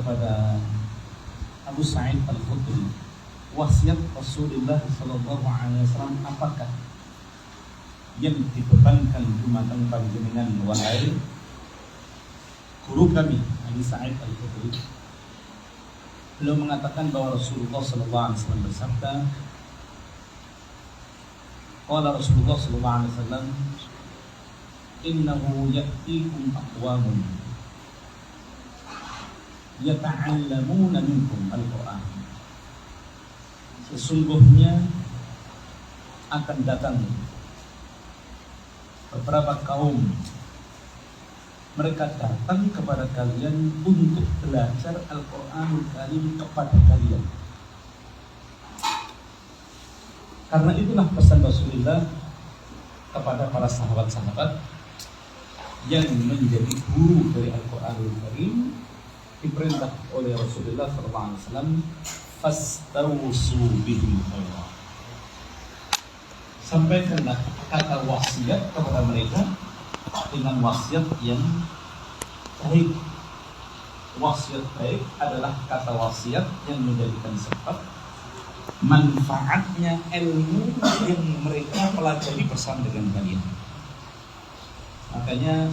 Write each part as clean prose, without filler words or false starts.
kepada Abu Sa'id Al-Khudri, wasiat Rasulullah Sallallahu Alaihi Wasallam apakah yang dibebankan dumateng panjenengan wahai guru kami Abu Sa'id Al-Khudri? Beliau mengatakan bahwa Rasulullah Sallallahu Alaihi Wasallam bersabda, qala Rasulullah Sallallahu Alaihi Wasallam, innahu ya'tikum aqwamun yata'allamuna minkum al-Qur'an. Sesungguhnya akan datang beberapa kaum, mereka datang kepada kalian untuk belajar Al-Qur'anul Karim kepada kalian. Karena itulah pesan Rasulullah kepada para sahabat-sahabat yang menjadi guru dari Al-Qur'anul Karim, diperintah oleh Rasulullah SAW, fastausu bihim khairan. Sampaikanlah kata wasiat kepada mereka dengan wasiat yang baik. Wasiat baik adalah kata wasiat yang menjadikan sebab manfaatnya ilmu yang mereka pelajari bersama dengan kalian. Makanya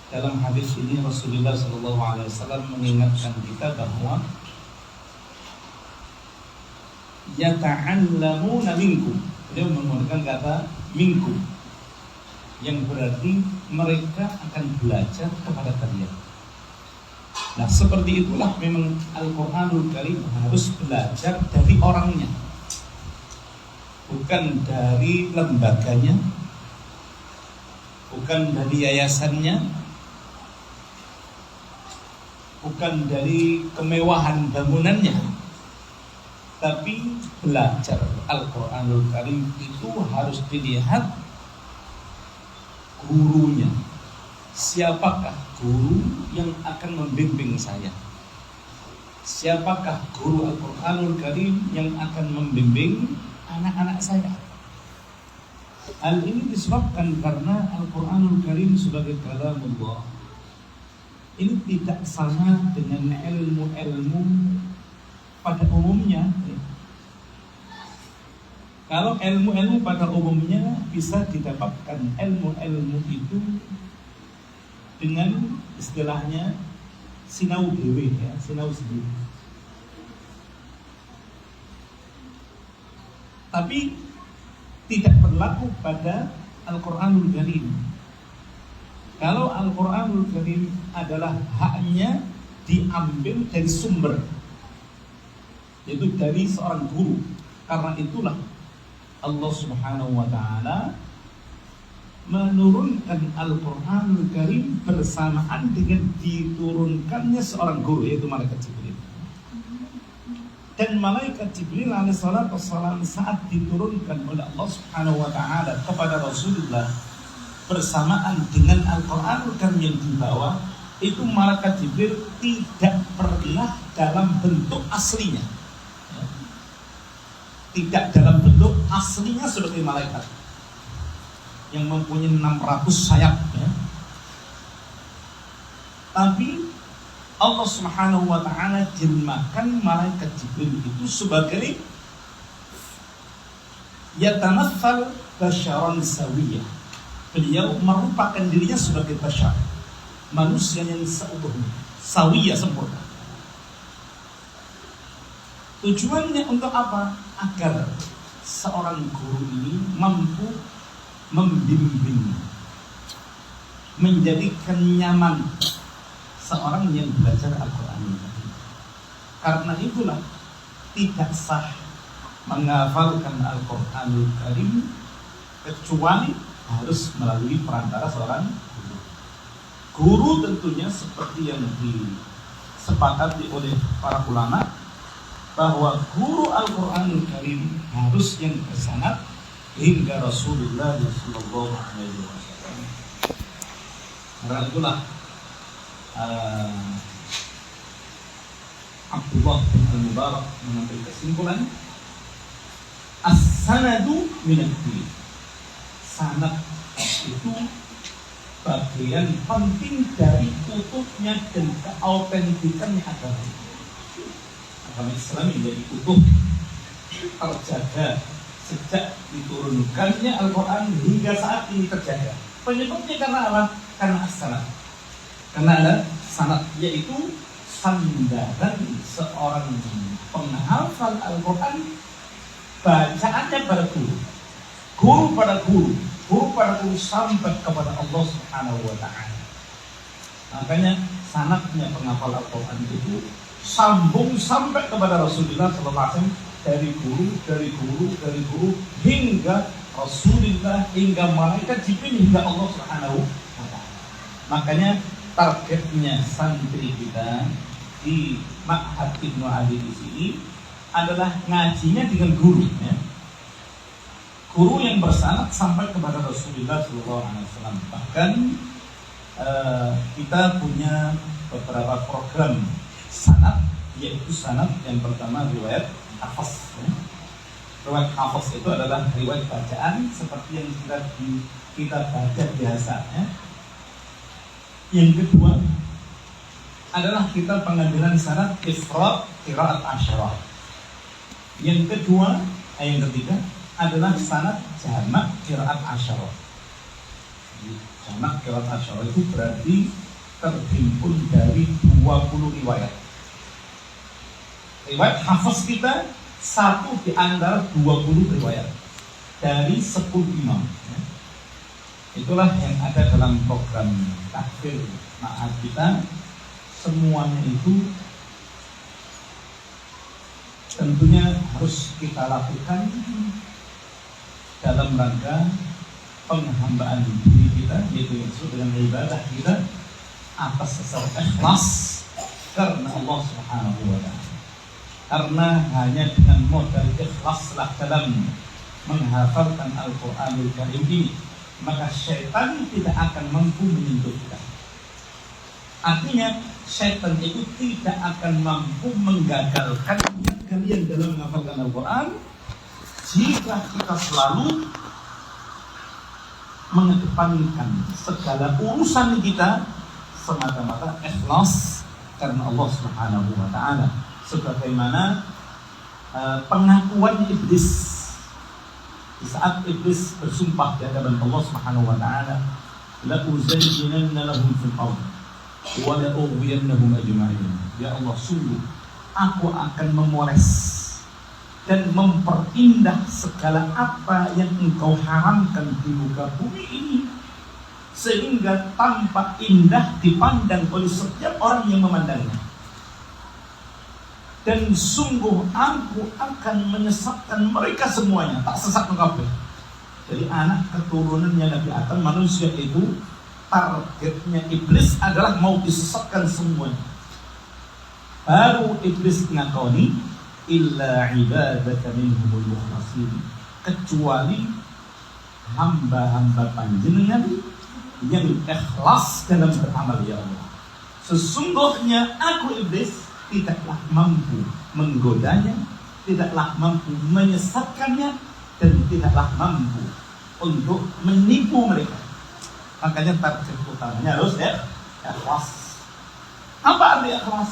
dalam hadis ini Rasulullah SAW mengingatkan kita bahwa yata'allamuna minkum. Beliau menggunakan kata minkum, yang berarti mereka akan belajar kepada kalian. Nah, seperti itulah memang Al-Qur'anul Karim harus belajar dari orangnya, bukan dari lembaganya, bukan dari yayasannya, bukan dari kemewahan bangunannya, tapi belajar Al-Qur'anul Karim itu harus dilihat gurunya. Siapakah guru yang akan membimbing saya? Siapakah guru Al-Qur'anul Karim yang akan membimbing anak-anak saya? Hal ini disebabkan karena Al-Qur'anul Karim sebagai kalamullah ini tidak sama dengan ilmu-ilmu pada umumnya. Kalau ilmu-ilmu pada umumnya bisa didapatkan ilmu-ilmu itu dengan istilahnya sinau dewe, ya, sinau sendiri. Tapi tidak berlaku pada Al-Qur'anul Karim. Kalau Al-Qur'anul Karim adalah haknya diambil dari sumber, yaitu dari seorang guru. Karena itulah Allah Subhanahu wa Ta'ala menurunkan Al-Qur'anul Karim bersamaan dengan diturunkannya seorang guru, yaitu malaikat Jibril. Dan malaikat Jibril alaihissalam saat diturunkan oleh Allah Subhanahu wa Ta'ala kepada Rasulullah bersamaan dengan Al-Qur'anul Karim yang dibawa, itu malaikat Jibril tidak pernah dalam bentuk aslinya, tidak dalam bentuk aslinya sebagai malaikat yang mempunyai 600 sayap, ya. Tapi Allah Subhanahu wa Ta'ala jelmakan malaikat Jibril itu sebagai yatanaffal basyaran sawiyah. Beliau merupakan dirinya sebagai basyar, manusia yang seutuhnya, sawiyah, sempurna. Tujuannya untuk apa? Agar seorang guru ini mampu membimbing, menjadikan nyaman seorang yang belajar Al-Qur'an. Karena itulah tidak sah menghafalkan Al-Qur'anul Karim kecuali harus melalui perantara seorang guru. Guru tentunya seperti yang disepakati oleh para ulama, bahwa guru Al-Qur'anul Karim harus yang bersanad hingga Rasulullah Sallallahu Alaihi Wasallam. Karena itulah Abdullah bin Al-Mubarak mengambil kesimpulan, as-sanadu minad din. Sanad itu bagian penting dari utuhnya dan keautentikannya agama. Agama Islam menjadi utuh, terjaga sejak diturunkannya Al-Quran hingga saat ini terjaga. Penyebabnya karena apa? Karena as-sanad. Karena ada sanad, yaitu sandaran seorang penghafal Al-Quran, bacaannya pada guru, guru pada guru, guru pada guru sampai kepada Allah Subhanahu wa Ta'ala. Makanya sanadnya penghafal Al-Quran itu sambung sampai kepada Rasulullah SAW, dari guru, dari guru, dari guru hingga Rasulullah, hingga malaikat Jibril, hingga Allah Subhanahu wa Ta'ala. Makanya targetnya santri kita di Ma'had Ibnu Adi di sini adalah ngajinya dengan guru, ya. Guru yang bersanad sampai kepada Rasulullah SAW. Bahkan kita punya beberapa program sanad, yaitu sanad yang pertama riwayat hafaz, ya. Riwayat hafaz itu adalah riwayat bacaan seperti yang kita baca biasanya. Yang kedua adalah kita pengambilan sanad ifrad qiraat asyarah. Yang ketiga adalah sanad jamak qiraat asyarah. Jamak qiraat asyarah itu berarti terhimpun dari 20 riwayat. Riwayat hafaz kita satu di antara 20 riwayat dari 10 imam. Itulah yang ada dalam program takfir Ma'had kita. Semuanya itu tentunya harus kita lakukan dalam rangka penghambaan diri kita, yaitu yang disebut dengan ibadah kita atas dasar ikhlas karena Allah Subhanahu wa Ta'ala. Karena hanya dengan modal ikhlaslah dalam menghafalkan Al-Qur'anul Karim ini, maka syaitan tidak akan mampu menyentuh kita. Artinya syaitan itu tidak akan mampu menggagalkan kalian dalam menghafalkan Al-Quran jika kita selalu mengedepankan segala urusan kita semata-mata ikhlas karena Allah Subhanahu wa Ta'ala. Sebagaimana pengakuan iblis di saat iblis bersumpah di hadapan Allah Subhanahu wa Ta'ala, la uzayyinanna lahum fil ardh wa la ughwiyannahum ajma'in. Ya Allah, sungguh aku akan memoles dan memperindah segala apa yang engkau haramkan di muka bumi ini, sehingga tampak indah dipandang oleh setiap orang yang memandangnya. Dan sungguh aku akan menyesatkan mereka semuanya, tak sesat kabeh. Jadi anak keturunannya Nabi Adam, manusia itu targetnya iblis adalah mau disesatkan semuanya. Baru iblis ngakoni illa ibadaka minhumul mukhlasin, kecuali hamba-hamba panjenengan yang ikhlas dalam beramal, ya Allah. Sesungguhnya aku iblis tidaklah mampu menggodanya, tidaklah mampu menyesatkannya, dan tidaklah mampu untuk menipu mereka. Makanya target utamanya harus ikhlas. Apa arti ikhlas?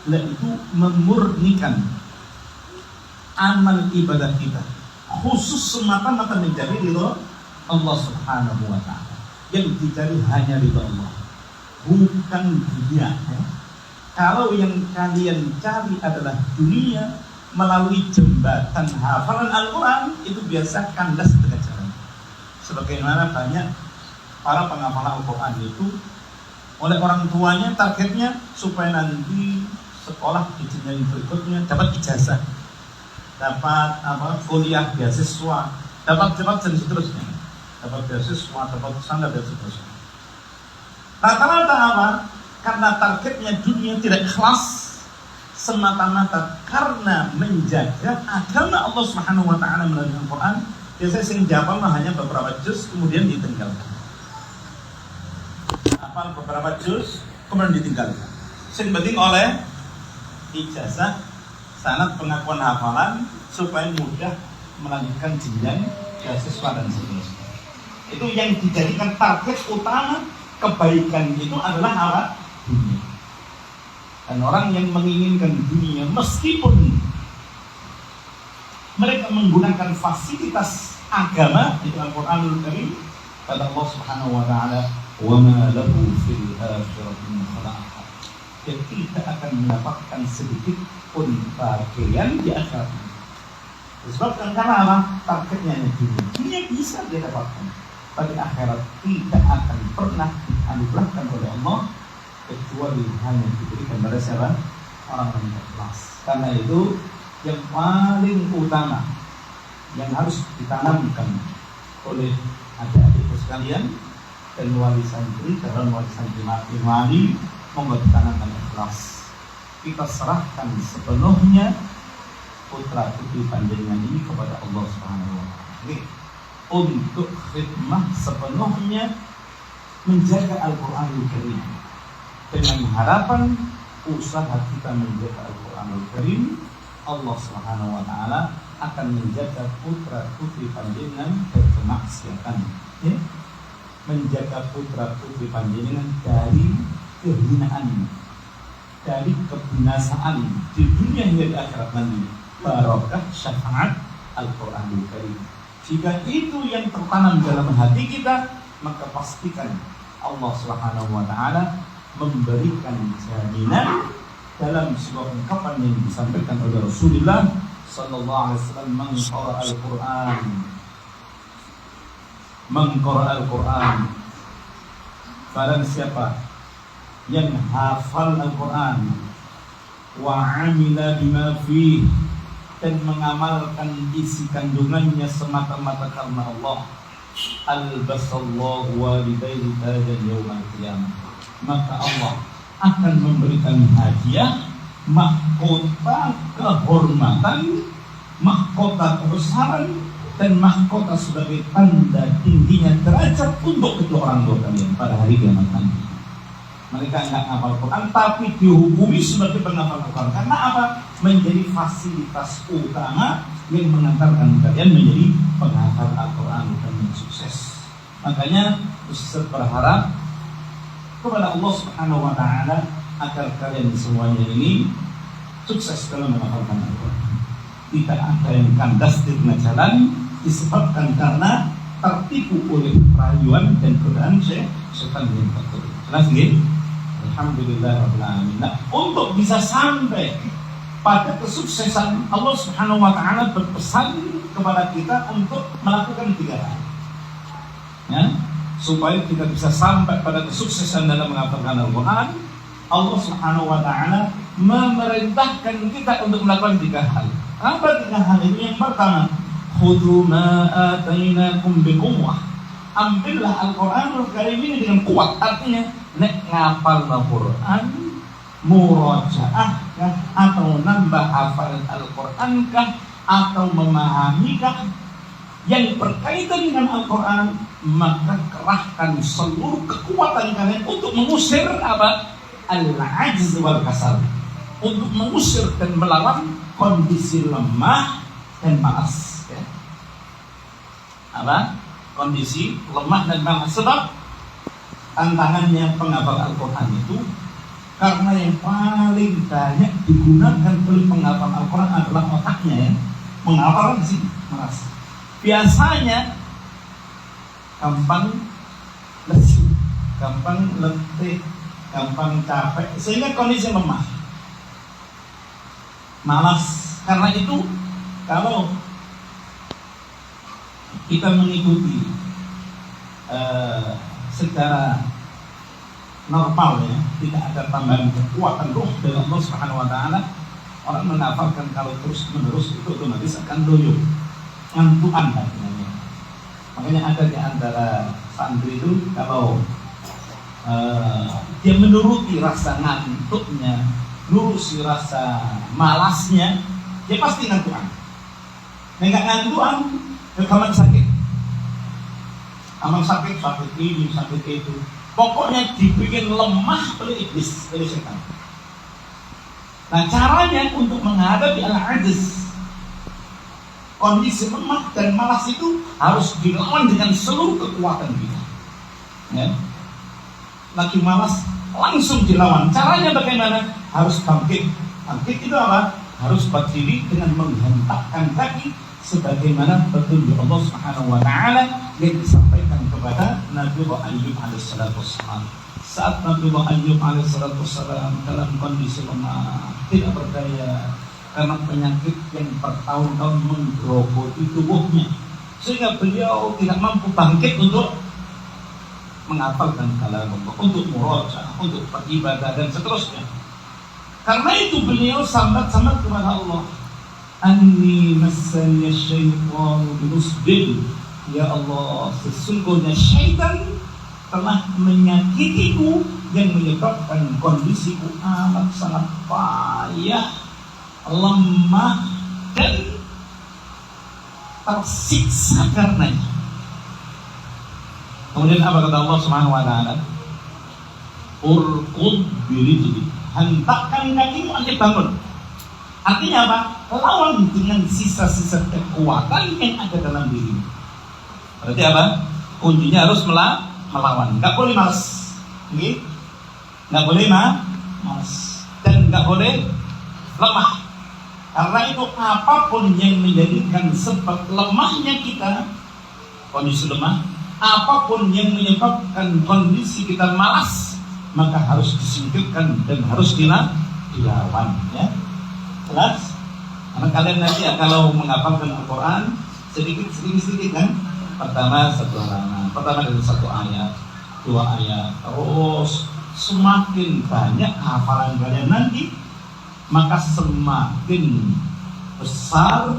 Yaitu memurnikan amal ibadah kita khusus semata-mata mencari ridho Allah Subhanahu wa Ta'ala. Yang dicari hanya ridho Allah, bukan dunia, ya. Kalau yang kalian cari adalah dunia melalui jembatan hafalan Al-Quran, itu biasa kandas setengah jalan. Sebagaimana banyak para penghafal Al-Quran itu oleh orang tuanya targetnya supaya nanti sekolah di jenjang berikutnya dapat ijazah, dapat kuliah beasiswa, dapat dan seterusnya, dapat beasiswa, dapat standar dan seterusnya. Rata-rata apa? Karena targetnya dunia, tidak ikhlas semata-mata karena menjaga agama Allah Subhanahu wa Ta'ala melalui Al-Quran. Biasanya sing jawab hanya beberapa juz kemudian ditinggalkan. Hafal beberapa juz kemudian ditinggalkan. Sing penting oleh ijazah, sanad pengakuan hafalan supaya mudah melanjutkan jenjang beasiswa dan seterusnya. Itu yang dijadikan target utama kebaikan itu adalah apa? Dunia. Dan orang yang menginginkan dunia meskipun mereka menggunakan fasilitas agama itu Al-Qur'anul Karim, kata Allah Subhanahu wa taala, "Wa ma lahu fil akhirati min khalaq." Dia tidak akan mendapatkan sedikit pun bagian di akhirat. Disebabkan karena apa? Targetnya hanya dunia. Dunia bisa dia dapatkan, tapi akhirat tidak akan pernah dianugerahkan oleh Allah kecuali hanya diberikan pada siapa? Orang-orang yang ikhlas. Karena itu yang paling utama yang harus ditanamkan oleh adik-adikku sekalian dan wali santri dalam wali santri wali monggo ditanamkan ikhlas. Kita serahkan sepenuhnya putra putri panjenengan ini kepada Allah Subhanahu wa taala untuk khidmah sepenuhnya menjaga Al-Qur'anul Karim, dengan harapan usaha kita menjaga Al-Qur'anul Karim, Allah Subhanahu wa taala akan menjaga putra putri panjenengan dari kemaksiatan, ya? Menjaga putra putri panjenengan dari kehinaan, dari kebinasaan di dunia hingga di akhirat nanti, barokah syafaat Al-Qur'anul Karim. Jika itu yang tertanam dalam hati kita, maka pastikan Allah Subhanahu wa taala memberikan jaminan dalam sebuah ungkapan yang disampaikan oleh Rasulullah sallallahu alaihi wasallam, mengqara al-Qur'an, barang siapa yang hafal Al-Qur'an wa amila bima fihi, dan mengamalkan isi kandungannya semata-mata karena Allah, albasallahu walidayhi tajan yaumal qiyamah, maka Allah akan memberikan hadiah mahkota kehormatan, mahkota kebesaran, dan mahkota sebagai tanda tingginya derajat untuk kedua orang tua kalian pada hari kiamat nanti. Mereka enggak hafal Quran tapi dihukumi sebagai penghafal Quran. Karena apa? Menjadi fasilitas utama yang mengantarkan kalian menjadi penghafal Al-Quran dan sukses. Makanya Ustaz berharap kepada Allah Subhanahu wa taala agar kalian semuanya ini sukses dalam menghafalkan Al-Quran. Tidak ada yang kandas di tengah jalan disebabkan karena tertipu oleh rayuan dan godaan setan yang tertutup. Jelas nggih? Alhamdulillah rabbil alamin. Nah, untuk bisa sampai pada kesuksesan, Allah Subhanahu wa taala berpesan kepada kita untuk melakukan 3 hal. Ya, supaya kita bisa sampai pada kesuksesan dalam menghafalkan Al-Qur'an, Allah Subhanahu wa taala memerintahkan kita untuk melakukan 3 hal. Apa 3 hal itu? Yang pertama, khudhu ma atainakum biquwwah. Ambillah Al-Qur'anul Karim ini dengan kuat. Artinya nek ngapal Al-Qur'an, murajaah kah, atau nambah hafalan Al-Qur'an kah, atau memahami kah yang berkaitan dengan Al-Qur'an, maka kerahkan seluruh kekuatan kalian untuk mengusir apa? Al-ajz wal kasal, untuk mengusir dan melawan kondisi lemah dan malas, ya. Apa? Kondisi lemah dan malas. Sebab tantangannya penghafal Al-Quran itu, karena yang paling banyak digunakan oleh penghafal Al-Quran adalah otaknya, ya. Menghafal di sini, malas. Biasanya gampang lesu, gampang letih, gampang capek, sehingga kondisi lemah, malas. Karena itu kalau kita mengikuti secara normal, ya, tidak ada tambahan kekuatan roh dari Allah Subhanahu wa taala, orang menghafalkan kalau terus menerus itu otomatis akan loyo, ngantukan namanya. Makanya ada di antara santri itu kalau dia menuruti rasa ngantuknya, nurusi rasa malasnya, dia pasti ngantukan. Nggak ngantukan, rekaman sakit, amal sakit ini, sakit itu, pokoknya dibikin lemah oleh iblis, oleh setan. Nah, caranya untuk menghadapi al-ajz, kondisi lemah dan malas itu harus dilawan dengan seluruh kekuatan kita, ya. lagi malas langsung dilawan. Caranya bagaimana? Harus bangkit. Bangkit itu apa? Harus berdiri dengan menghentakkan kaki sebagaimana petunjuk Allah Subhanahu wa taala yang disampaikan kepada Nabi Ayyub alaihissalam. Saat Nabi Ayyub alaihissalam dalam kondisi lemah, tidak berdaya karena penyakit yang bertahun-tahun menggerogoti tubuhnya, sehingga beliau tidak mampu bangkit untuk menghafalkan kalam Allah, untuk murojaah, untuk beribadah dan seterusnya. Karena itu beliau sambat-sambat kepada Allah, Anni massani syaitanu binusbin. Ya Allah, sesungguhnya syaitan telah menyakitiku yang menyebabkan kondisiku amat sangat payah, lemah dan tersiksa karenanya. Kemudian apa kata Allah Subhanahu wa taala? Urqud birijli. Hentakkan kakimu, angkat bangun. Artinya apa? Lawan dengan sisa-sisa kekuatan yang ada dalam dirimu. Berarti apa? Kuncinya harus melawan. Gak boleh malas. Gak boleh malas. Dan gak boleh lemah. Karena itu apapun yang menjadikan sebab lemahnya kita, kondisi lemah, apapun yang menyebabkan kondisi kita malas, maka harus disingkirkan dan harus dilawan, ya. Jelas? Karena kalian nanti ya, kalau menghafalkan Al-Quran sedikit kan. Pertama satu halaman, pertama dari satu ayat, dua ayat, terus semakin banyak hafalan kalian nanti, maka semakin besar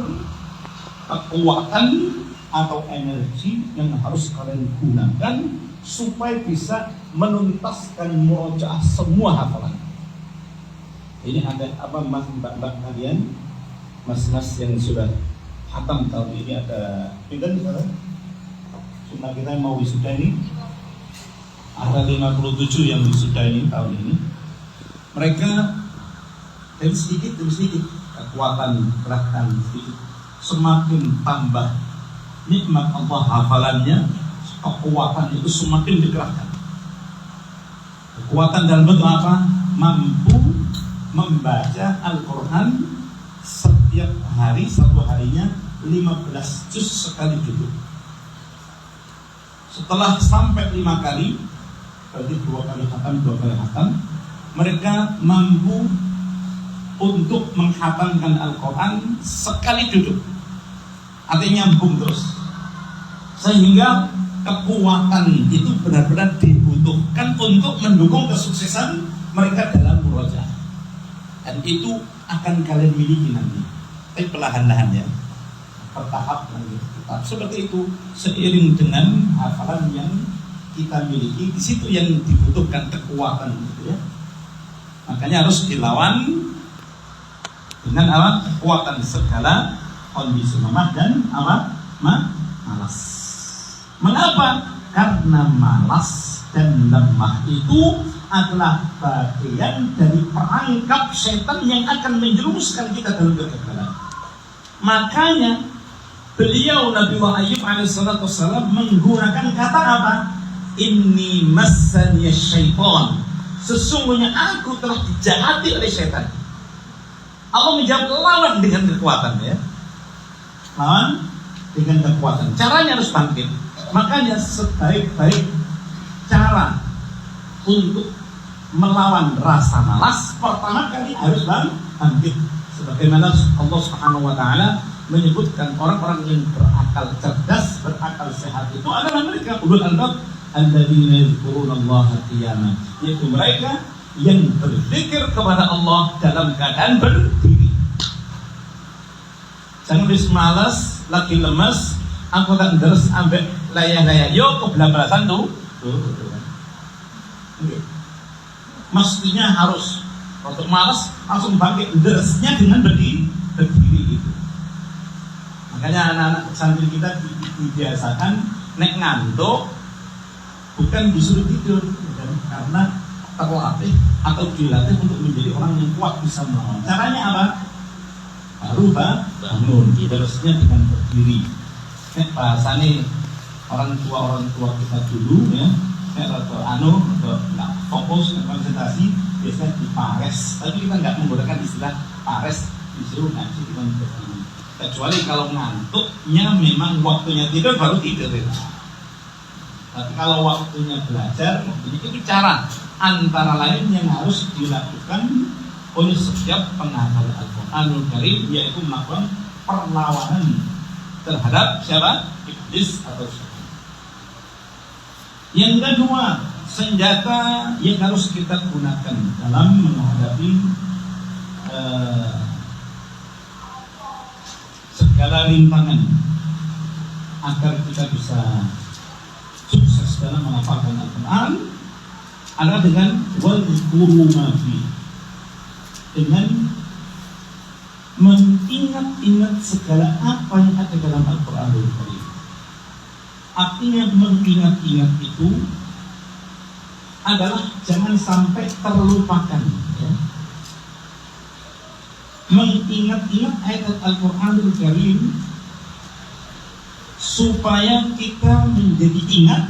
kekuatan atau energi yang harus kalian gunakan supaya bisa menuntaskan murojaah semua hafalan. Ini ada apa mbak kalian, mas-mas yang sudah hatam tahun ini, ada pindah sekarang sunnah kita yang mau wisuda ini, ada 57 yang wisuda ini tahun ini. Mereka demi sedikit kekuatan gerakan sedikit, semakin tambah nikmat Allah hafalannya, kekuatan itu semakin digerakkan. Kekuatan dalam bentuk apa? Mampu membaca Al-Quran setiap hari, satu harinya 15 juz sekali duduk. Setelah sampai 5 kali, berarti 2 kali khatam, mereka mampu untuk menghatamkan Al-Quran sekali duduk. Artinya nyambung terus, sehingga kekuatan itu benar-benar dibutuhkan untuk mendukung kesuksesan mereka dalam murojaah. Dan itu akan kalian miliki nanti, tapi perlahan-lahan ya, bertahap lagi. Seperti itu, seiring dengan hafalan yang kita miliki, di situ yang dibutuhkan kekuatan, gitu ya. Makanya harus dilawan dengan apa? Kekuatan segala kondisi lemah dan apa? Malas. Mengapa? Karena malas dan lemah itu adalah bagian dari perangkap setan yang akan menjerumuskan kita dalam kegagalan. Makanya beliau Nabi Ayyub alaihissalam menggunakan kata apa? Inni massani syaitan. Sesungguhnya aku telah dijahati oleh setan. Allah menjawab lawan dengan kekuatan, ya. Lawan dengan kekuatan. Caranya harus bangkit. Makanya sebaik-baik cara untuk melawan rasa malas, pertama kali harus bangkit. Sebagaimana Allah Subhanahu wa taala menyebutkan orang-orang yang berakal cerdas, berakal sehat itu adalah mereka ulul albab alladzina yadhkurunallaha qiyaman, yaitu mereka yang berzikir kepada Allah dalam keadaan berdiri. Jangan bis malas, lagi lemes, aku tak deres ambek layah-layah, yo kebelabelasan tuh. Mestinya harus untuk malas langsung bangkit, deresnya dengan berdiri itu. Makanya anak-anak santri kita dibiasakan nek ngantuk bukan disuruh tidur, karena terlatih atau dilatih untuk menjadi orang yang kuat bisa melawan. Caranya apa? Baru bangun, deresnya dengan berdiri. Bahasanya orang tua kita dulu, ya, untuk fokus konsentrasi biasanya di pares, tapi kita nggak menggunakan istilah pares, disuruh ngaji di ini. Kecuali kalau ngantuknya memang waktunya tidur baru tidur ya. Tapi kalau waktunya belajar, itu cara antara lain yang harus dilakukan oleh setiap penghafal Al-Qur'anul Karim, yaitu melakukan perlawanan terhadap siapa? Iblis atau syaitan. Yang kedua, senjata yang harus kita gunakan dalam menghadapi segala rintangan agar kita bisa sukses dalam menghafalkan Al-Quran adalah dengan wadhkuru ma fi, dengan mengingat-ingat segala apa yang ada dalam Al-Quranul Karim. Artinya mengingat-ingat itu adalah jangan sampai terlupakan ya. Mengingat-ingat ayat Al-Quranul Karim supaya kita menjadi ingat,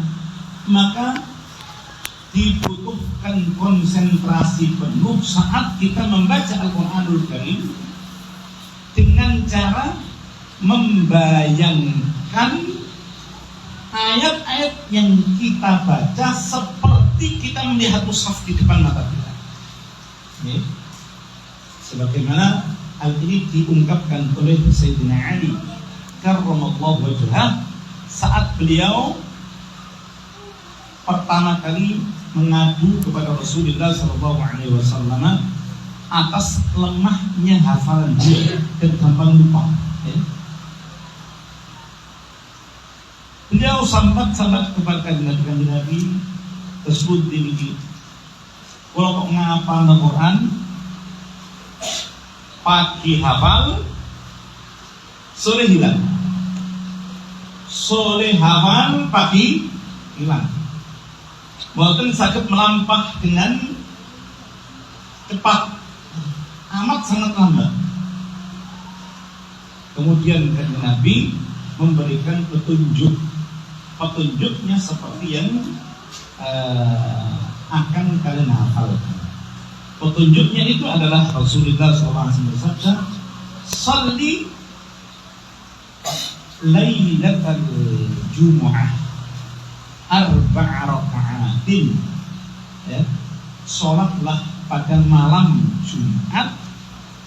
maka dibutuhkan konsentrasi penuh saat kita membaca Al-Quranul Karim dengan cara membayangkan ayat-ayat yang kita baca seperti kita melihat mushaf di depan mata kita. Okay. Sebagaimana hal ini diungkapkan oleh Sayyidina Ali karramallahu wajhah saat beliau pertama kali mengadu kepada Rasulullah SAW atas lemahnya hafalan dia dan gampang lupa. Okay. Beliau sambat-sambat kepada Nabi tersebut demikian. Kalau kok ngapal Al-Quran pagi hafal, sore hilang. Sore hafal, pagi hilang. Bahkan sakit melampah dengan cepat, amat sangat lambat. Kemudian Nabi memberikan petunjuknya seperti yang akan kalian hafalkan. Petunjuknya itu adalah Rasulullah SAW bersabda, "Shalli lailatal Jumu'ah arba'a raka'atin." Ya, sholatlah pada malam Jumat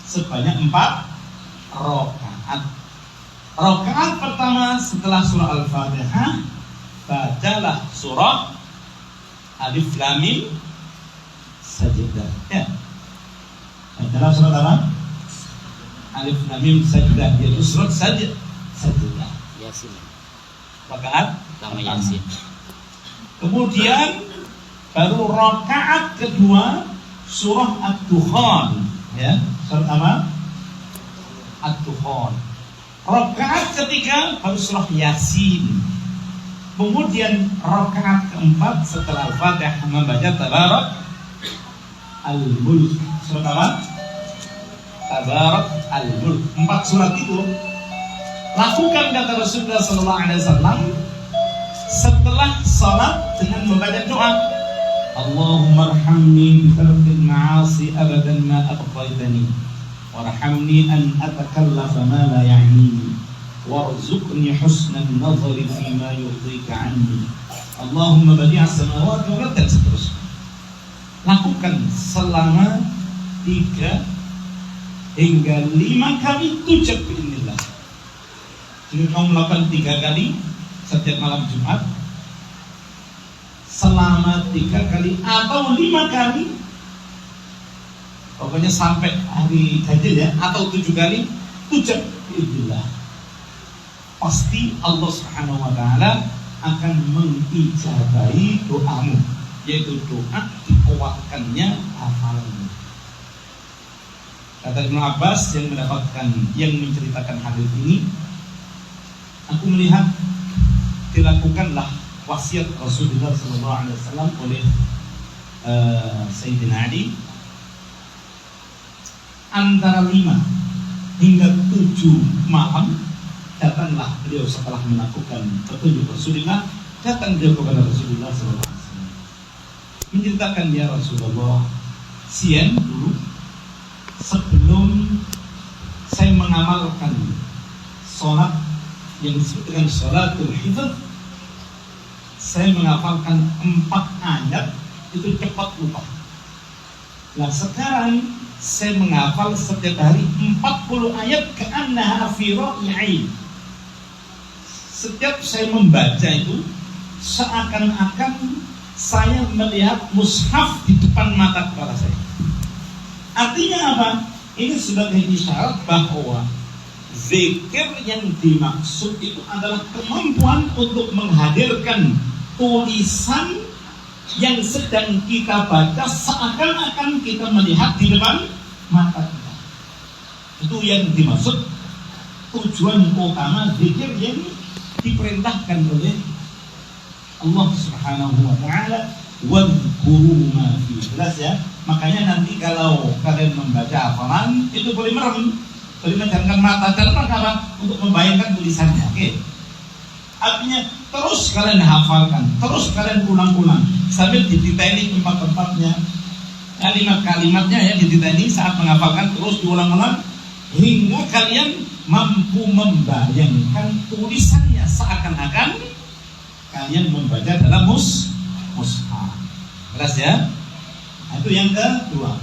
sebanyak 4 rakaat. Rakaat pertama setelah surah Al-Fatihah, bacalah surah Alif Lam Mim Sajdah. Ya. Bacalah surah apa? Alif Lam Mim Sajdah, yaitu surah Sajdah. Yasin. Rakaat pertama Yasin. Kemudian baru rakaat kedua surah Ad-Dukhan. Ya, surah apa? Ad-Dukhan. Rakaat ketiga baru surah Yasin. Kemudian rakaat keempat setelah Al-Fatihah membaca Tabarak Al-Mulk. Surah apa? Tabarak Al-Mulk. 4 surat itu lakukan kata Rasulullah SAW setelah salat dengan membaca doa, Allahumma arhamni bi tarkil ma'asi abadan ma abqaitani warhamni an atakallafa ma la ya'nini warzuqni husnan nazari fima yurdika anni Allahumma badi'as samawati wal ardi, dan seterusnya. Lakukan selama 3 hingga 5 kali tujab bi'idznillah. Jika kamu melakukan 3 kali setiap malam Jumat, selama 3 kali atau 5 kali, pokoknya sampai hari ganjil ya, atau 7 kali tujab bi'idznillah, pasti Allah Subhanahu wa ta'ala akan mengijabahi doamu, yaitu doa dikuatkannya hafalanmu. Kata Ibnu Abbas yang menceritakan hadis ini, aku melihat dilakukanlah wasiat Rasulullah SAW oleh Sayyidina Ali antara 5 hingga 7 malam. Datanglah beliau setelah melakukan petunjuk Rasulullah, datang beliau kepada Rasulullah SAW. menceritakan, ya Rasulullah, siang dulu sebelum saya mengamalkan sholat yang disebut dengan sholatul hifdz, saya menghafalkan 4 ayat itu cepat lupa. Nah sekarang saya menghafal setiap hari 40 ayat ka'annaha fi ra'i'ain. Setiap saya membaca itu seakan-akan saya melihat mushaf di depan mata kepala saya. Artinya apa? Ini sebagai isyarat bahwa zikir yang dimaksud itu adalah kemampuan untuk menghadirkan tulisan yang sedang kita baca seakan-akan kita melihat di depan mata kita. Itu yang dimaksud tujuan utama zikir yang diperintahkan oleh Allah Subhanahu wa taala, wadhkuru ma fi. Jelas ya? Makanya nanti kalau kalian membaca hafalan itu boleh merem, boleh menjamkan mata dalam rangka apa? Untuk membayangkan tulisannya. Oke. Artinya terus kalian hafalkan, terus kalian ulang-ulang sambil dititeni tempat-tempatnya, kalimat-kalimatnya ya dititeni saat menghafalkan, terus diulang-ulang hingga kalian mampu membayangkan tulisannya seakan-akan kalian membaca dalam mushaf. Jelas ya? Itu yang kedua.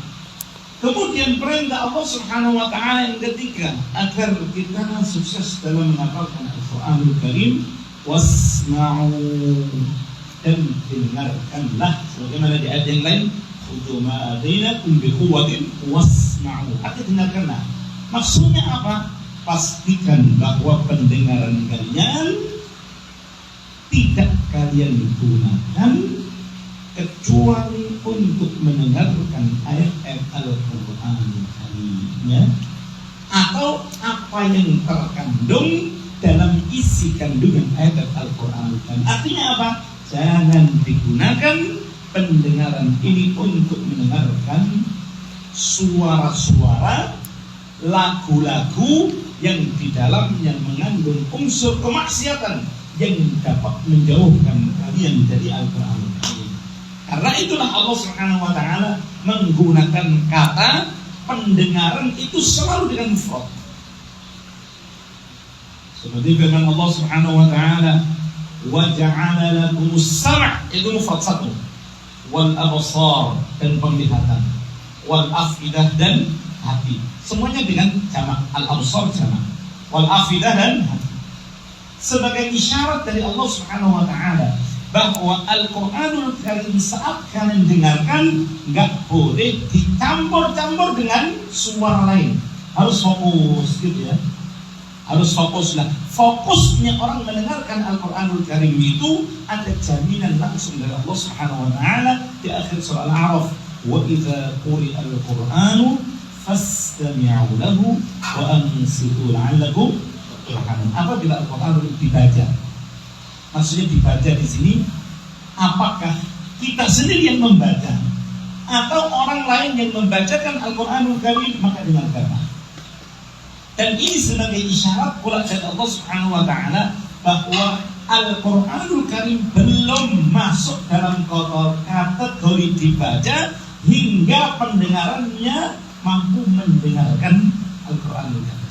Kemudian perintah Allah Subhanahu wa taala yang ketiga agar kita sukses dalam menghafalkan Al-Qur'anul Karim, wasma'u, dan dengarkanlah sebagaimana di ayat yang lain, khudhu ma atainakum bi quwwatin wasma'u. Artinya dengarkanlah. Maksudnya apa? Pastikan bahwa pendengaran kalian tidak kalian gunakan kecuali untuk mendengarkan ayat-ayat Al-Qur'an ya, atau apa yang terkandung dalam isi kandungan ayat Al-Qur'an. Artinya apa? Jangan digunakan pendengaran ini untuk mendengarkan suara-suara lagu-lagu yang di dalamnya mengandung unsur kemaksiatan yang dapat menjauhkan kalian dari Al-Qur'an. Karena itulah Allah Subhanahu wa taala menggunakan kata pendengaran itu selalu dengan mufrad. Seperti firman Allah Subhanahu wa taala, wa ja'ala lakumus sam', itu mufrad satu, wal absar, dan penglihatan, wal afidah, dan hati. Semuanya dengan jamak, al-absar jamak, wal afidah, dan hati. Sebagai isyarat dari Allah Subhanahu wa taala bahwa Al-Qur'anul Karim saat kalian dengarkan nggak boleh dicampur-campur dengan suara lain. Harus fokus gitu ya. Harus fokus lah. Fokusnya orang mendengarkan Al-Qur'anul Karim itu ada jaminan langsung dari Allah Subhanahu wa taala di akhir surah Al-A'raf, wa idza quri'a al-Qur'anu fastami'u lahu wa ansitu la'allakum turhamun. Apabila Al-Qur'an dibaca, maksudnya dibaca di sini, apakah kita sendiri yang membaca atau orang lain yang membacakan Al-Qur'anul Karim, maka dengarkanlah. Dan ini sebagai isyarat pula dari Allah Subhanahu wa taala bahwa Al-Qur'anul Karim belum masuk dalam kategori dibaca hingga pendengarannya mampu mendengarkan Al-Qur'anul Karim.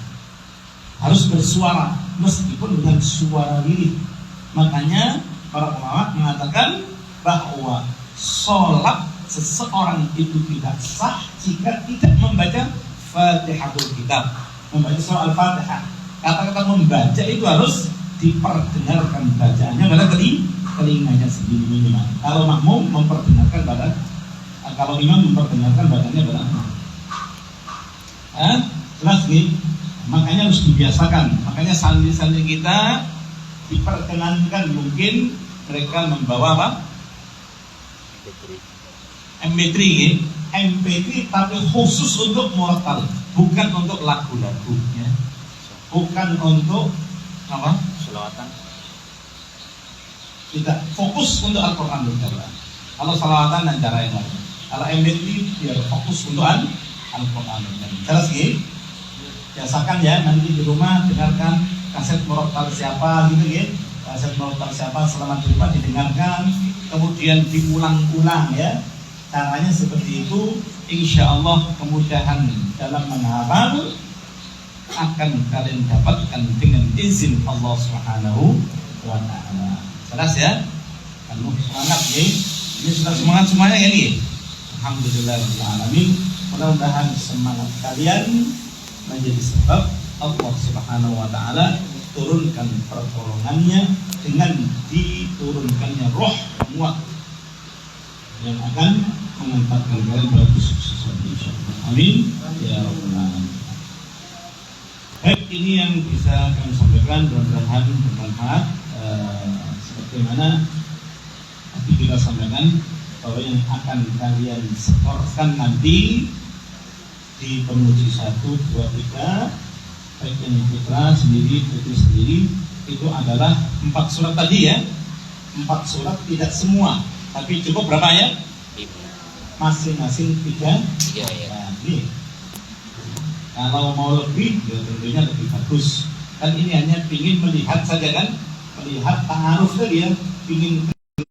Harus bersuara meskipun dengan suara lirih. Makanya para ulama mengatakan bahwa sholat seseorang itu tidak sah jika tidak membaca Fatihatul Kitab, membaca surah Al-Fatihah. Kata-kata membaca itu harus diperdengarkan bacaannya pada telinganya sendiri minimal. Kalau makmum memperdengarkan pada, kalau imam memperdengarkan bacaannya pada makmum. Jelas nih. Makanya harus dibiasakan. Makanya santri-santri kita diperkenankan mungkin mereka membawa apa? MP3 ya? MP3 tapi khusus untuk murattal, bukan untuk lagu-lagu ya. Bukan untuk apa? Selawatan. Tidak, fokus untuk Al-Qur'an Al-Karim. Kalau selawatan dan cara yang lain. Kalau MP3 biar fokus untuk Al-Qur'an Al-Karim. Jelas ya? Biasakan ya, nanti di rumah dengarkan kaset murattal siapa gitu ya, kaset murattal siapa selama di rumah didengarkan, kemudian diulang-ulang ya, Caranya seperti itu, insya Allah kemudahan dalam menghafal akan kalian dapatkan dengan izin Allah Subhanahu wa Ta'ala. Jelas ya? Penuh semangat ya. Ini sudah semangat semuanya ya nih. Alhamdulillahirrahmanirrahim. Mudah-mudahan semangat kalian menjadi sebab Allah Subhanahu wa Ta'ala turunkan pertolongannya dengan diturunkannya roh muat yang akan mengantarkan kalian pada kesuksesan insyaallah. Amin ya rabbal alamin. Baik, ini yang bisa kami sampaikan, mudah-mudahan bermanfaat. Sebagaimana tadi kita sampaikan bahwa yang akan kalian setorkan nanti di pemuji 1, 2, 3, baik yang putra sendiri, putri sendiri, itu adalah 4 surat tadi ya. 4 surat, tidak semua, tapi cukup berapa ya? Masing-masing 3 ya. Nah, ini kalau mau lebih, ya tentunya lebih bagus. Kan ini hanya ingin melihat saja kan, melihat ta'aruf tadi ya, ingin